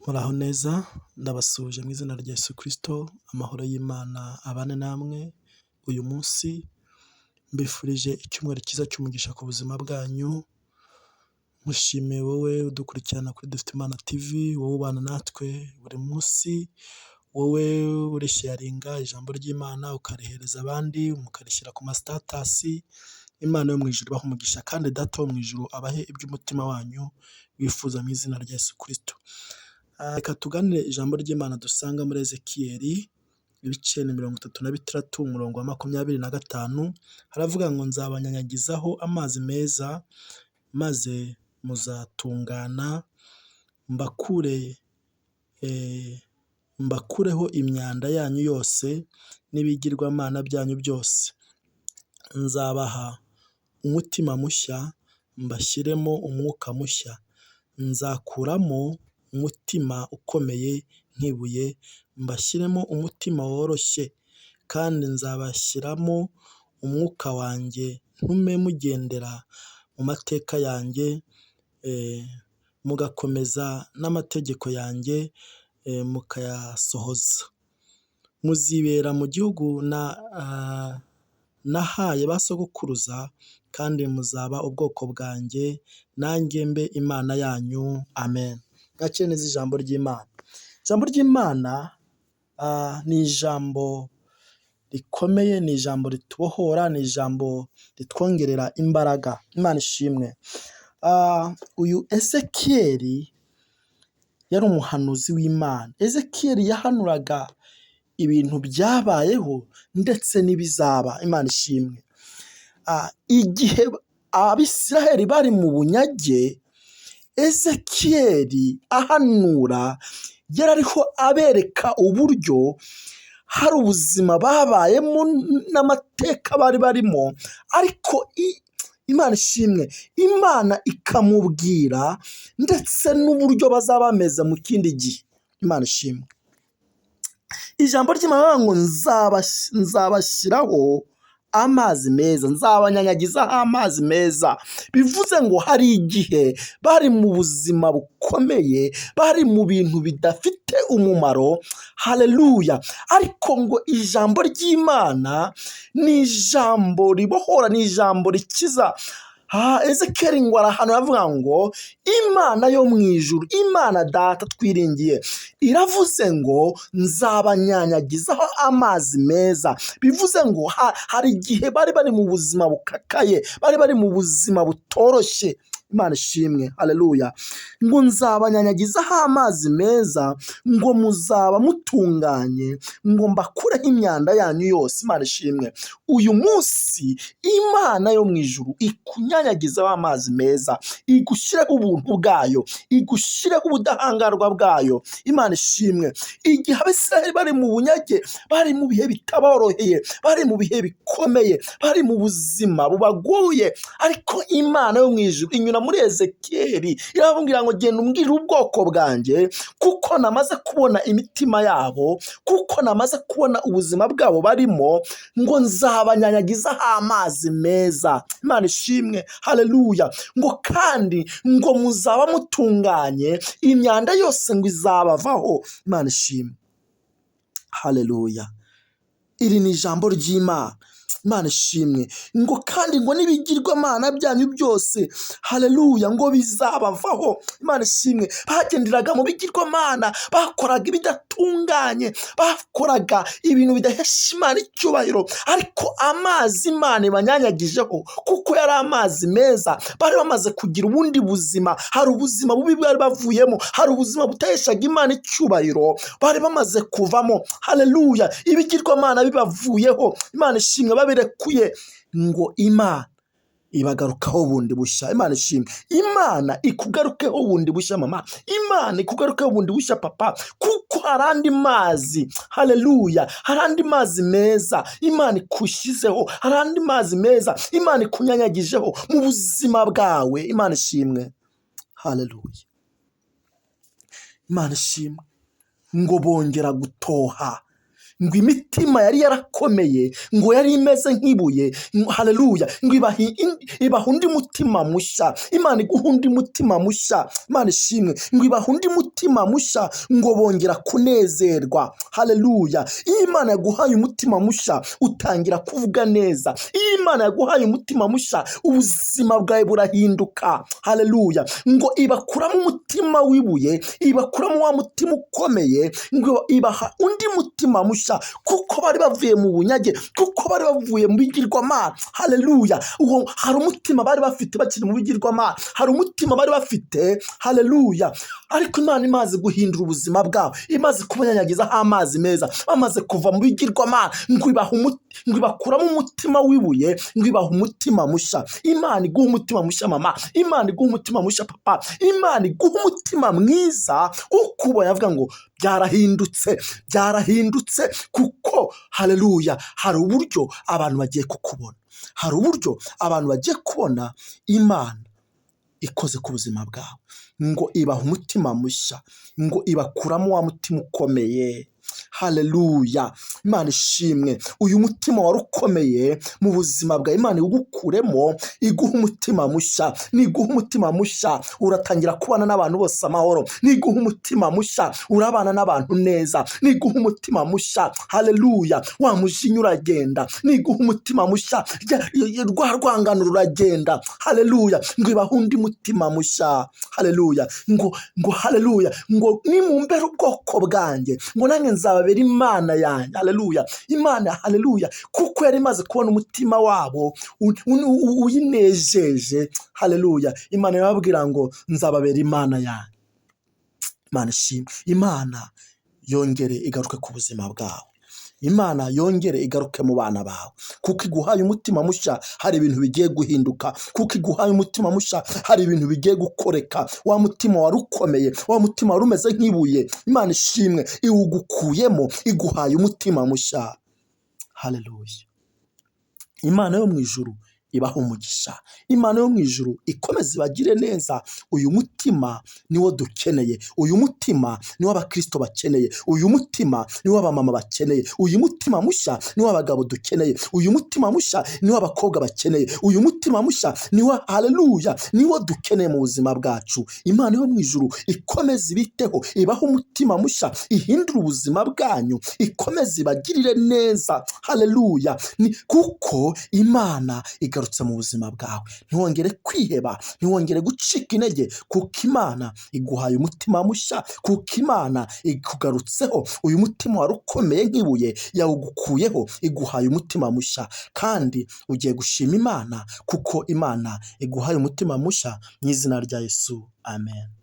Muraho neza, ndabasuhuje mu izina rya Yesu Kristo, amahoro y'Imana abane namwe, uyu munsi mbifurije icyumweru cyiza cy'umugisha ku buzima bwanyu, mushimiye wowe udukurikirana kuri Dufiteimana TV, wowe ubana natwe buri munsi, wowe urisharinga ijambo ry'Imana ukarihereza abandi, mukarishyira ku mastatasi, Imana yo mu ijuru ibahe umugisha kandi Data wo mu ijuru abahe iby'umutima wanyu wifuza mu izina rya Yesu Kristo. Reka tuganire ijambo ry'Imana dusanga muri Ezekiyeli ibice 36 umurongo wa 25, haravuga ngo nzabanyanyagizaho amazi meza maze muzatungana, mbakureho imyanda yanyu yose n'ibigirwamana byanyu byose. Nzabaha umutima mushya, mbashyiremo umwuka mushya. Nzakuramo umutima ukomeye nk'ibuye, mbashyiremo umutima woroshye, kandi nzabashyiramo umwuka wanjye, ntume mugendera mu mateka yanjye, mugakomeza n'amategeko yanjye, mukayasohoza. Muzibera mu gihugu nahaye ba sogokuruza, kandi muzaba ubwoko bwanjye, nanjye mbe Imana yanyu. Amen. Mwakire neza ijambo ry'Imana. Ijambo ry'Imana ni ijambo rikomeye, ni ijambo ritubohora, ni ijambo ritwongerera imbaraga. Imana ishimwe. Uyu Ezekiyeli yari umuhanuzi w'Imana. Ezekiyeli yahanuraga ibintu byabayeho ndetse n'ibizaba. Imana ishimwe. Igihe Abisiraheli bari mu bunyage, Ezekiyeli ahanura yari ariho abereka uburyo hari ubuzima babayemo n'amateka bari barimo, ariko Imana ishimwe, Imana ikamubwira ndetse n'uburyo bazaba bameze mu kindi gihe. Imana ishimwe. Ijambo ry'Imana ngo nzabashyiraho amazi meza, nzabanyanyagizaho amazi meza. Bivuze ngo hari igihe bari mu buzima bukomeye, bari mu bintu bidafite umumaro. Haleluya. Ariko ngo ijambo ry'Imana ni ijambo ribohora, ni ijambo rikiza. Ezekiyeli ngo arahanura avuga ngo Imana yo mu ijuru, Imana Data twiringiye, iravuze ngo nzabanyanyagizaho amazi meza. Bivuze ngo hari igihe bari bari mu buzima bukakaye, bari bari mu buzima butoroshye. Imana ishimwe. Haleluya. Ngo nzabanyanyagizaho amazi meza, ngo muzaba mutunganye, ngo mbakureho imyanda yanyu yose. Imana ishimwe. Uyu munsi Imana yo mu ijuru ikunyanyagizaho amazi meza, igushyiraho ubuntu bwayo, igushyiraho ubudahangarwa bwayo. Imana ishimwe. Igihe Abisiraheli bari mu bunyage, bari mu bihe bitaboroheye, bari mu bihe bikomeye, bari mu buzima bubagoye, ariko Imana yo mu ijuru inyura muri Ezekiyeli irababwira ngo genda umbwire ubwoko bwanjye, kuko namaze kubona imitima yabo, kuko namaze kubona ubuzima bwabo barimo, ngo nzabanyanyagizaho amazi meza. Imana ishimwe. Haleluya. Ngo kandi ngo muzaba mutunganye, imyanda yose ngo izabavaho. Imana ishimwe. Haleluya. Iri ni ijambo ry'Imana. Imana ishimwe. Ngo kandi ngo n'ibigirwamana byanyu byose, haleluya, ngo bizabavaho. Imana ishimwe. Bagenderaga mu bigirwamana, bakoraga ibidatunganye, bakoraga ibintu bidahesha Imana icyubahiro, ariko amazi Imana ibanyanyagijeho, kuko yari amazi meza. Bari bamaze kugira ubundi buzima, hari ubuzima bubi bwari bavuyemo, hari ubuzima butaheshaga Imana icyubahiro, bari bamaze kuvamo. Haleluya. Ibigirwamana bibavuyeho. Imana ishimwe. Babirekuye, ngo Imana ibagarukaho bundi bushya. Imana ishimwe. Imana ikugarukeho bundi bushya mama, Imana ikugarukeho bundi bushya papa, kuko hari andi mazi. Haleluya. Hari andi mazi meza Imana ikushyizeho, hari andi mazi meza Imana ikunyanyagijeho mu buzima bwawe. Imana ishimwe. Haleluya. Imana ishimwe. Ngo bongera gutoha, ngo imitima yari yarakomeye, ngo yari imeze nk'ibuye, haleluya, ngo ibaha undi mutima mushya. Imana iguha undi mutima mushya, Imana ishimwe, ngo ibaha undi mutima mushya, ngo bongera kunezerwa, haleluya. Iyo Imana yaguhaye umutima mushya utangira kuvuga neza. Iyo Imana yaguhaye umutima mushya ubuzima bwawe burahinduka, haleluya. Ngo ibakuramo umutima w'ibuye, ibakuramo wa mutima ukomeye, ngo ibaha undi mutima mushya, kuko bari bavuye mu bunyage, kuko bari bavuye mu bigirwamana, haleluya. Hari umutima bari bafite bakiri mu bigirwamana, hari umutima bari bafite, haleluya, ariko Imana imaze guhindura ubuzima bwabo, imaze kubanyanyagizaho amazi meza, bamaze kuva mu bigirwamana, ngo ibakuramo umutima w'ibuye, ngo ibaha umutima mushya. Imana iguha umutima mushya mama, Imana iguha umutima mushya papa, Imana iguha umutima mwiza, ukubonye avuga ngo byarahindutse, byarahindutse, kuko haleluya, hari uburyo abantu bagiye kukubona, hari uburyo abantu bagiye kubona Imana ikoze ku buzima bwawe, ngo ibaha umutima mushya, ngo ibakuramo wa mutima ukomeye, haleluya. Imana ishimwe, uyu mutima wari ukomeye mu buzima bwawe, Imana igukuremo, iguha umutima mushya. Niguha umutima mushya uratangira kubana n'abantu bose amahoro, niguha umutima mushya urabana n'abantu neza, niguha umutima mushya, haleluya, wa mujinya uragenda, niguha umutima mushya rwa rwangano ruragenda, haleluya. Ngo ibaha undi mutima mushya, haleluya, ngo haleluya, ngo nimumbere ubwoko bwanjye, ngo nanjye nzababera Imana yanjye, haleluya. Imana, haleluya, kuko yari imaze kubona umutima wabo uyinejeje, haleluya. Imana irababwira ngo nzababera Imana yanjye. Imana ishimwe, Imana yongere igaruke ku buzima bwawe, Imana yongere igaruke mu bana bawe, kuko iguhaye umutima mushya hari ibintu bigiye guhinduka, kuko iguhaye umutima mushya hari ibintu bigiye gukoreka. Wa mutima wari ukomeye, wa mutima wari umeze nk'ibuye, Imana ishimwe, iwugukuyemo, iguhaye umutima mushya, haleluya. Imana yo mu ijuru ibaha umugisha, Imana yo mu ijuru ikomeze ibagire neza. Uyu mutima niwo dukeneye, uyu mutima niwo abakristo bakeneye, uyu mutima niwo abamama bakeneye, uyu mutima mushya niwo abagabo dukeneye, uyu mutima mushya niwo abakobwa bakeneye, uyu mutima mushya niwo, haleluya, niwo dukeneye mu buzima bwacu. Imana yo mu ijuru ikomeze ibiteho, ibaha umutima mushya, ihindura ubuzima bwanyu, ikomeze ibagirire neza, haleluya, kuko Imana igarutse mu buzima bwawe. Ntiwongere kwiheba, ntiwongere gucika intege, kuko Imana iguhaye umutima mushya, kuko Imana ikugarutseho. Uyu mutima wari ukomeye nk'ibuye yawugukuyeho, iguhaye umutima mushya, kandi ugiye gushima Imana kuko Imana iguhaye umutima mushya, mu izina rya Yesu, amen.